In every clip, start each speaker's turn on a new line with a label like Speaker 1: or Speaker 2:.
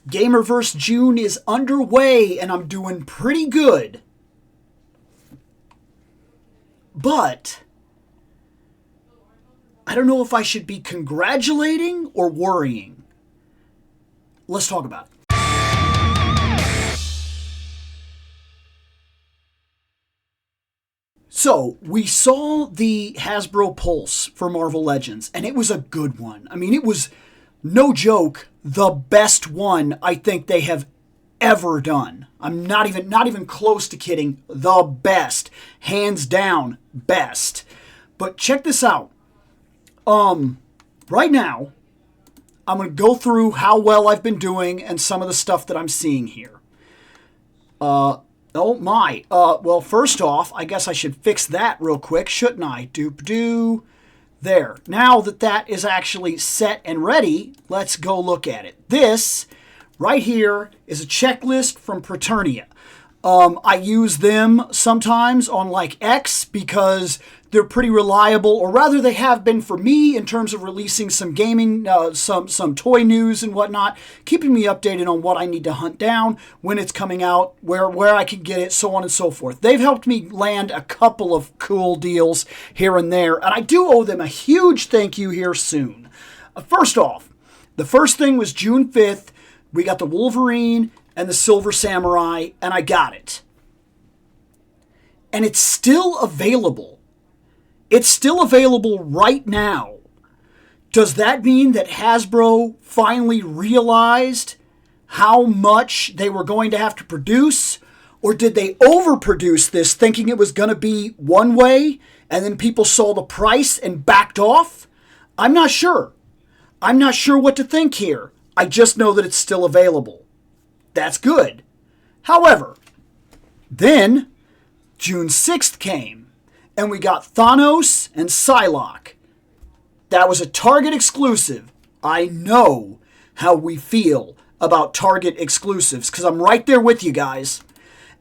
Speaker 1: Gamerverse June is underway, and I'm doing pretty good. But I don't know if I should be congratulating or worrying. Let's talk about it. So, we saw the Hasbro Pulse for Marvel Legends, and it was a good one. I mean, it was, no joke, the best one I think they have ever done. I'm not even close to kidding. The best. Hands down, best. But check this out. Right now, I'm going to go through how well I've been doing and some of the stuff that I'm seeing here. Oh my. Well, first off, I guess I should fix that real quick, shouldn't I? Doop-doo. There. Now that that is actually set and ready, let's go look at it. This right here is a checklist from Preternia. I use them sometimes on like X because they're pretty reliable, or rather they have been for me in terms of releasing some gaming, some toy news and whatnot, keeping me updated on what I need to hunt down, when it's coming out, where I can get it, so on and so forth. They've helped me land a couple of cool deals here and there, and I do owe them a huge thank you here soon. First off, the first thing was June 5th. We got the Wolverine and the Silver Samurai, and I got it. And it's still available. It's still available right now. Does that mean that Hasbro finally realized how much they were going to have to produce? Or did they overproduce this thinking it was going to be one way and then people saw the price and backed off? I'm not sure. I'm not sure what to think here. I just know that it's still available. That's good. However, then June 6th came, and we got Thanos and Psylocke. That was a Target exclusive. I know how we feel about Target exclusives, because I'm right there with you guys.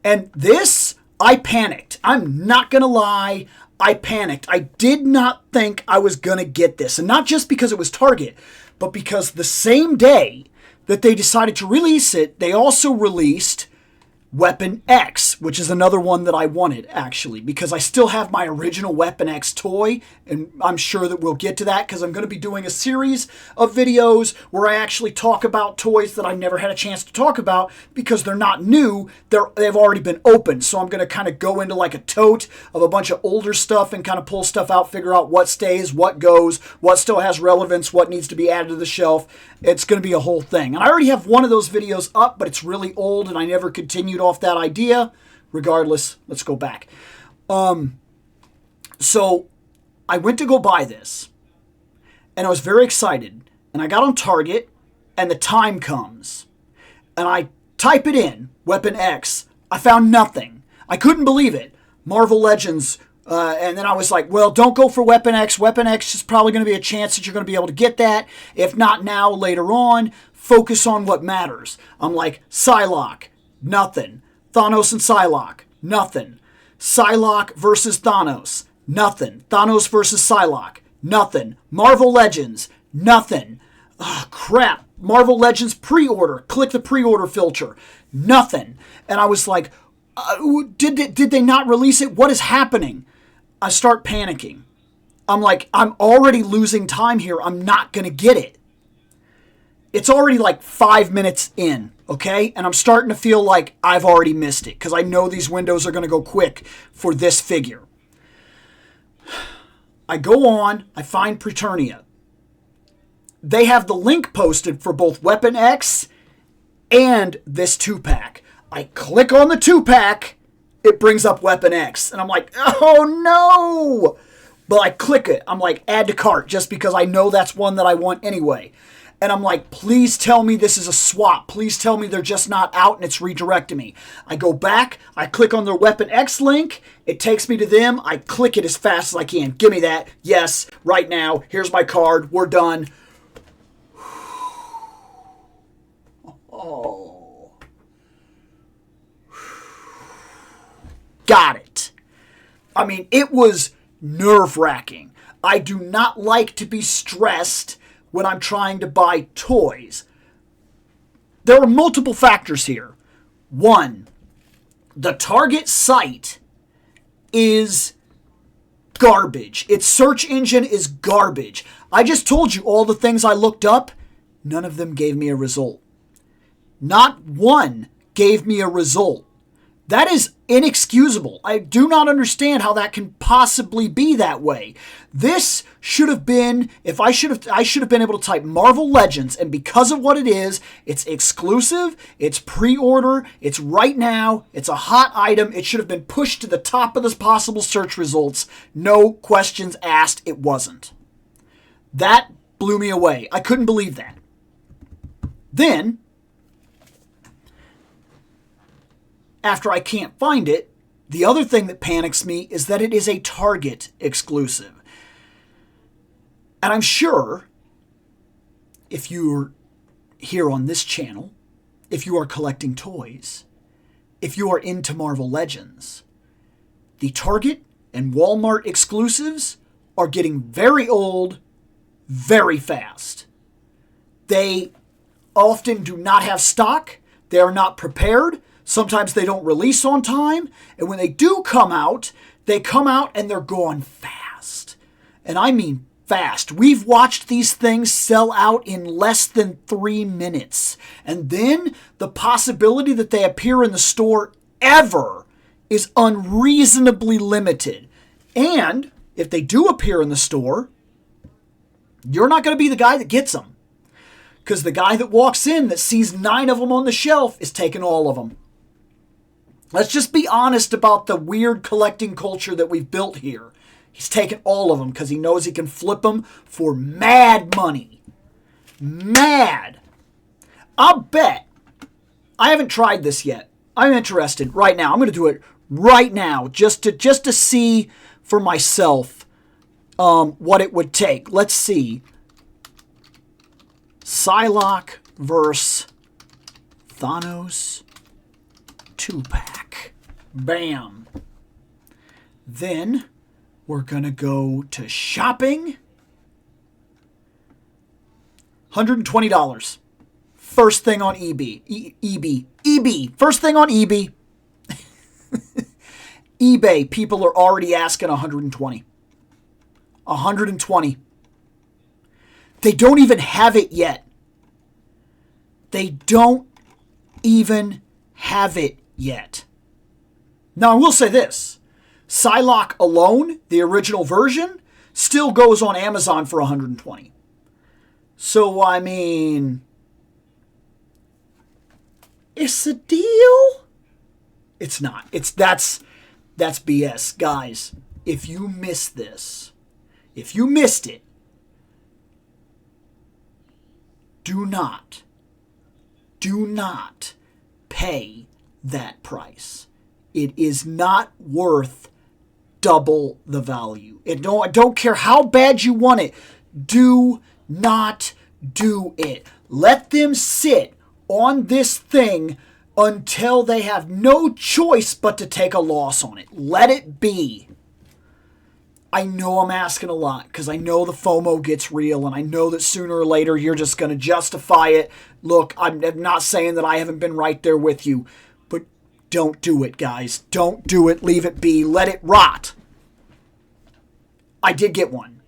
Speaker 1: And this, I panicked. I'm not going to lie. I panicked. I did not think I was going to get this. And not just because it was Target, but because the same day that they decided to release it, they also released Weapon X, which is another one that I wanted, actually, because I still have my original Weapon X toy, and I'm sure that we'll get to that, because I'm going to be doing a series of videos where I actually talk about toys that I never had a chance to talk about, because they're not new, they've already been opened, so I'm going to kind of go into like a tote of a bunch of older stuff and kind of pull stuff out, figure out what stays, what goes, what still has relevance, what needs to be added to the shelf. It's going to be a whole thing. And I already have one of those videos up, but it's really old, and I never continued off that idea. Regardless, let's go back. So I went to go buy this, and I was very excited, and I got on Target, and the time comes, and I type it in, Weapon X. I found nothing. I couldn't believe it. Marvel Legends. And then I was like, well, don't go for Weapon X. Weapon X is probably going to be a chance that you're going to be able to get that. If not now, later on. Focus on what matters. I'm like, Psylocke, nothing. Thanos and Psylocke, nothing. Psylocke versus Thanos, nothing. Thanos versus Psylocke, nothing. Marvel Legends, nothing. Oh, crap. Marvel Legends pre-order. Click the pre-order filter. Nothing. And I was like, did they not release it? What is happening? I start panicking. I'm like, I'm already losing time here. I'm not going to get it. It's already like 5 minutes in, okay? And I'm starting to feel like I've already missed it because I know these windows are going to go quick for this figure. I go on, I find Preternia. They have the link posted for both Weapon X and this 2-pack. I click on the 2-pack, it brings up Weapon X. And I'm like, oh no! But I click it. I'm like, add to cart, just because I know that's one that I want anyway. And I'm like, please tell me this is a swap. Please tell me they're just not out and it's redirecting me. I go back, I click on their Weapon X link, it takes me to them, I click it as fast as I can. Give me that. Yes, right now. Here's my card. We're done. Oh. Got it. I mean, it was nerve-wracking. I do not like to be stressed when I'm trying to buy toys. there are multiple factors here. One, the target site is garbage. Its search engine is garbage. I just told you all the things I looked up. None of them gave me a result. Not one gave me a result. That is inexcusable. I do not understand how that can possibly be that way. This should have been, I should have been able to type Marvel Legends, and because of what it is, it's exclusive, it's pre-order, it's right now, it's a hot item, it should have been pushed to the top of the possible search results. No questions asked, it wasn't. That blew me away. I couldn't believe that. Then, after I can't find it, the other thing that panics me is that it is a Target exclusive. And I'm sure if you're here on this channel, if you are collecting toys, if you are into Marvel Legends, the Target and Walmart exclusives are getting very old very fast. They often do not have stock. They are not prepared. Sometimes they don't release on time. And when they do come out, they come out and they're gone fast. And I mean fast. We've watched these things sell out in less than 3 minutes. And then the possibility that they appear in the store ever is unreasonably limited. And if they do appear in the store, you're not going to be the guy that gets them. Because the guy that walks in that sees 9 of them on the shelf is taking all of them. Let's just be honest about the weird collecting culture that we've built here. He's taking all of them because he knows he can flip them for mad money. Mad. I'll bet. I haven't tried this yet. I'm interested right now. I'm going to do it right now just to see for myself what it would take. Let's see. Psylocke versus Thanos 2-pack. Bam. Then we're going to go to shopping. $120. First thing on eBay. eBay. First thing on eBay. eBay. People are already asking 120. 120. They don't even have it yet. They don't even have it yet. Now, I will say this. Psylocke alone, the original version, still goes on Amazon for 120. So, I mean, it's a deal. It's not. That's BS. Guys, if you miss this, if you missed it, do not pay that price. It is not worth double the value. I don't care how bad you want it. Do not do it. Let them sit on this thing until they have no choice but to take a loss on it. Let it be. I know I'm asking a lot because I know the FOMO gets real and I know that sooner or later you're just going to justify it. Look, I'm not saying that I haven't been right there with you, but don't do it, guys. Don't do it. Leave it be. Let it rot. I did get one.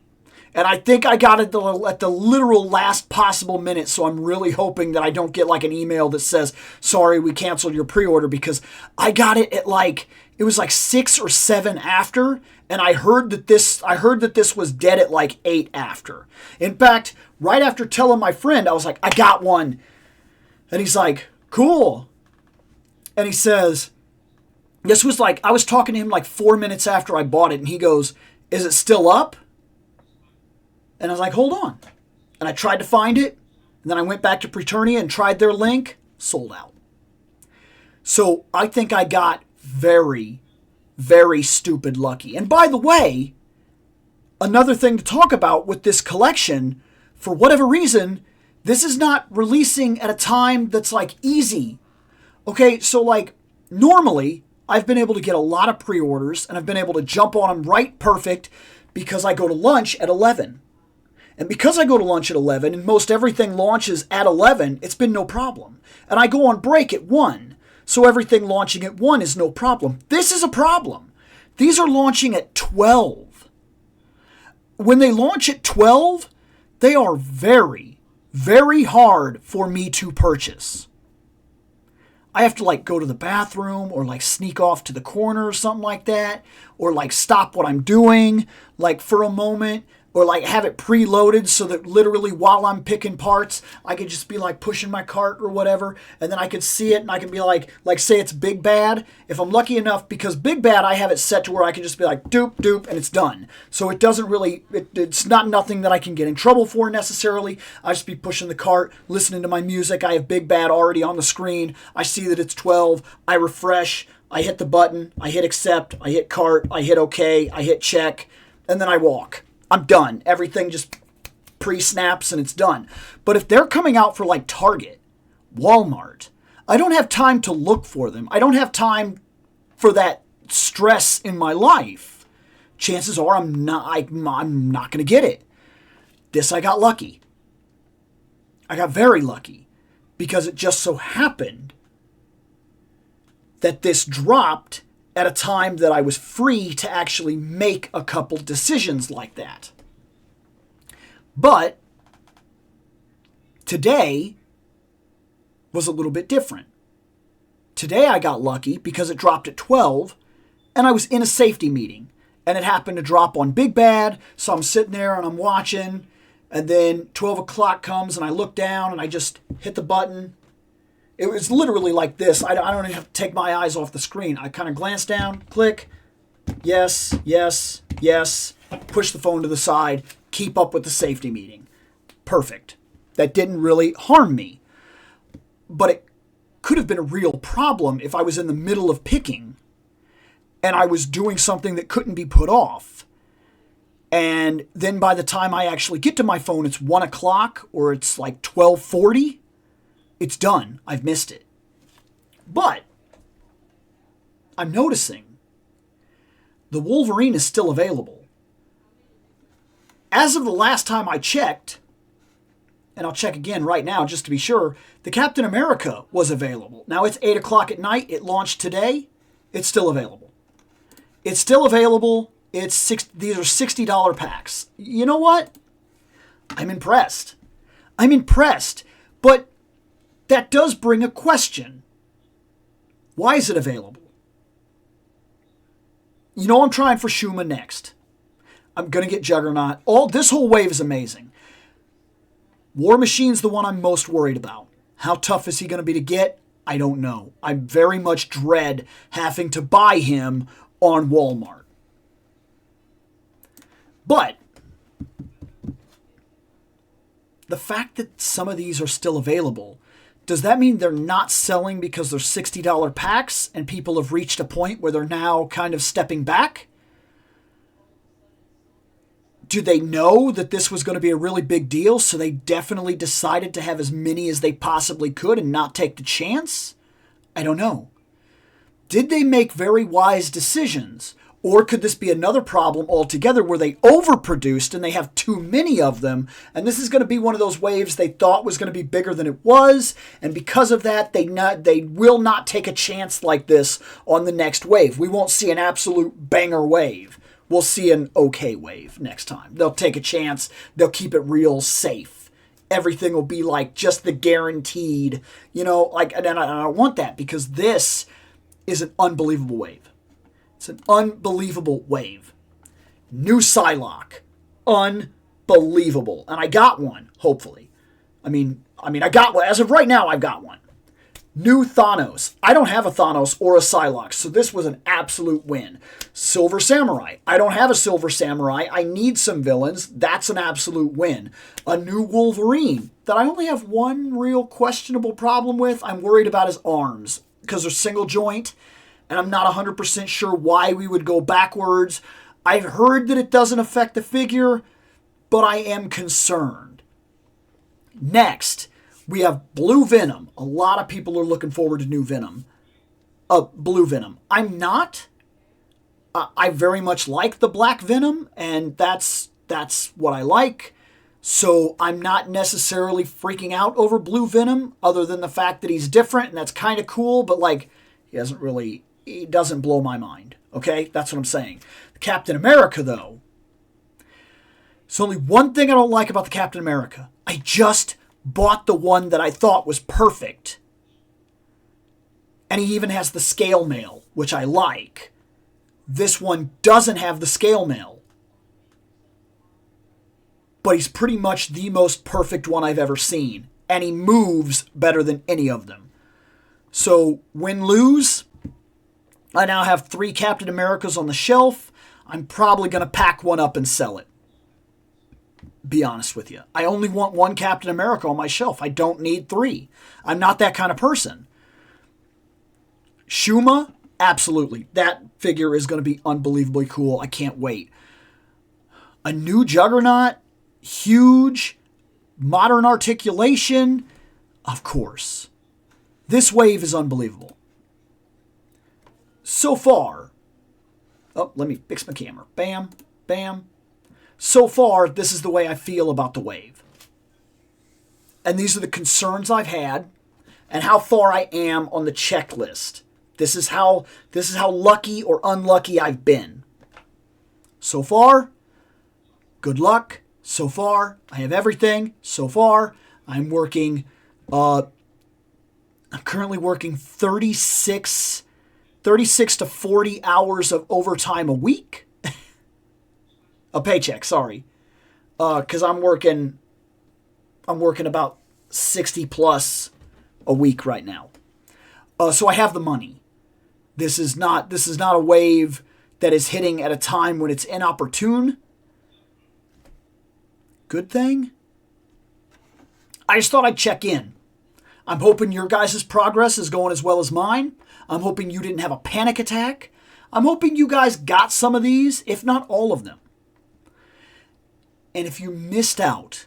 Speaker 1: And I think I got it at the literal last possible minute, so I'm really hoping that I don't get like an email that says, sorry, we canceled your pre-order, because I got it at it was like 6 or 7 after, and I heard that this was dead at like 8 after. In fact, right after telling my friend, I was like, I got one. And he's like, cool. And he says, this was like, I was talking to him like 4 minutes after I bought it, and he goes, is it still up? And I was like, hold on. And I tried to find it, and then I went back to Preternia and tried their link, sold out. So I think I got very, very stupid lucky. And by the way, another thing to talk about with this collection, for whatever reason, this is not releasing at a time that's like easy. Okay, so like normally I've been able to get a lot of pre-orders and I've been able to jump on them right perfect because I go to lunch at 11. And because I go to lunch at 11 and most everything launches at 11, it's been no problem. And I go on break at 1, so everything launching at 1 is no problem. This is a problem. These are launching at 12. When they launch at 12, they are very, very hard for me to purchase. I have to like go to the bathroom or like sneak off to the corner or something like that, or like stop what I'm doing like for a moment, or like have it preloaded so that literally while I'm picking parts, I could just be like pushing my cart or whatever, and then I could see it and I can be like say it's Big Bad. If I'm lucky enough, because Big Bad I have it set to where I can just be like doop doop and it's done. So it doesn't really, it's not nothing that I can get in trouble for necessarily. I just be pushing the cart, listening to my music. I have Big Bad already on the screen. I see that it's 12. I refresh. I hit the button. I hit accept. I hit cart. I hit okay. I hit check. And then I walk. I'm done. Everything just pre-snaps and it's done. But if they're coming out for like Target, Walmart, I don't have time to look for them. I don't have time for that stress in my life. Chances are I'm not going to get it. This I got lucky. I got very lucky because it just so happened that this dropped at a time that I was free to actually make a couple decisions like that. But today was a little bit different. Today I got lucky because it dropped at 12 and I was in a safety meeting and it happened to drop on Big Bad. So I'm sitting there and I'm watching, and then 12 o'clock comes and I look down and I just hit the button. It was literally like this. I don't even have to take my eyes off the screen. I kind of glance down, click, yes, yes, yes, push the phone to the side, keep up with the safety meeting. Perfect. That didn't really harm me. But it could have been a real problem if I was in the middle of picking and I was doing something that couldn't be put off. And then by the time I actually get to my phone, it's 1 o'clock or it's like 12:40. It's done. I've missed it. But I'm noticing the Wolverine is still available. As of the last time I checked, and I'll check again right now just to be sure, the Captain America was available. Now it's 8 o'clock at night. It launched today. It's still available. It's still available. These are $60 packs. You know what? I'm impressed. I'm impressed. But that does bring a question. Why is it available? You know I'm trying for Shuma next. I'm going to get Juggernaut. This whole wave is amazing. War Machine's the one I'm most worried about. How tough is he going to be to get? I don't know. I very much dread having to buy him on Walmart. But the fact that some of these are still available, does that mean they're not selling because they're $60 packs and people have reached a point where they're now kind of stepping back? Do they know that this was going to be a really big deal, so they definitely decided to have as many as they possibly could and not take the chance? I don't know. Did they make very wise decisions? Or could this be another problem altogether where they overproduced and they have too many of them, and this is going to be one of those waves they thought was going to be bigger than it was, and because of that, they will not take a chance like this on the next wave. We won't see an absolute banger wave. We'll see an okay wave next time. They'll take a chance. They'll keep it real safe. Everything will be like just the guaranteed, and I don't want that because this is an unbelievable wave. It's an unbelievable wave. New Psylocke. Unbelievable. And I got one, hopefully. I mean, I got one. As of right now, I've got one. New Thanos. I don't have a Thanos or a Psylocke, so this was an absolute win. Silver Samurai. I don't have a Silver Samurai. I need some villains. That's an absolute win. A new Wolverine that I only have one real questionable problem with. I'm worried about his arms because they're single joint, and I'm not 100% sure why we would go backwards. I've heard that it doesn't affect the figure, but I am concerned. Next, we have Blue Venom. A lot of people are looking forward to new Venom. Blue Venom. I'm not. I very much like the Black Venom, and that's what I like. So I'm not necessarily freaking out over Blue Venom, other than the fact that he's different, and that's kind of cool, but like, he doesn't blow my mind. Okay? That's what I'm saying. Captain America, though, there's only one thing I don't like about the Captain America. I just bought the one that I thought was perfect. And he even has the scale mail, which I like. This one doesn't have the scale mail. But he's pretty much the most perfect one I've ever seen. And he moves better than any of them. So, win-lose, I now have 3 Captain Americas on the shelf. I'm probably going to pack one up and sell it. Be honest with you. I only want 1 Captain America on my shelf. I don't need 3. I'm not that kind of person. Shuma, absolutely. That figure is going to be unbelievably cool. I can't wait. A new Juggernaut, huge, modern articulation, of course. This wave is unbelievable. So far, let me fix my camera. Bam, bam. So far, this is the way I feel about the wave. And these are the concerns I've had and how far I am on the checklist. This is how lucky or unlucky I've been. So far, good luck. So far, I have everything. So far, I'm currently working 36 to 40 hours of overtime a week. A paycheck, sorry. Because I'm working about 60 plus a week right now. So I have the money. This is not a wave that is hitting at a time when it's inopportune. Good thing. I just thought I'd check in. I'm hoping your guys' progress is going as well as mine. I'm hoping you didn't have a panic attack. I'm hoping you guys got some of these, if not all of them. And if you missed out,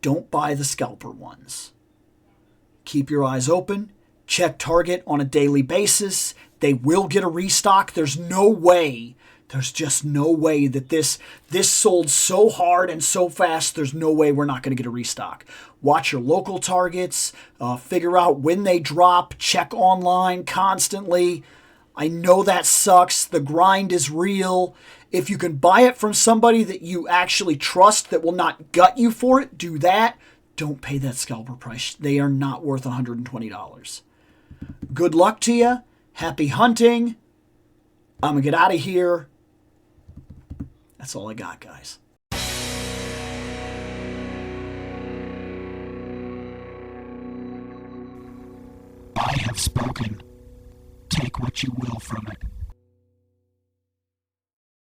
Speaker 1: don't buy the scalper ones. Keep your eyes open. Check Target on a daily basis. They will get a restock. There's just no way that this sold so hard and so fast, there's no way we're not going to get a restock. Watch your local Targets. Figure out when they drop. Check online constantly. I know that sucks. The grind is real. If you can buy it from somebody that you actually trust that will not gut you for it, do that. Don't pay that scalper price. They are not worth $120. Good luck to you. Happy hunting. I'm going to get out of here. That's all I got, guys. I have spoken.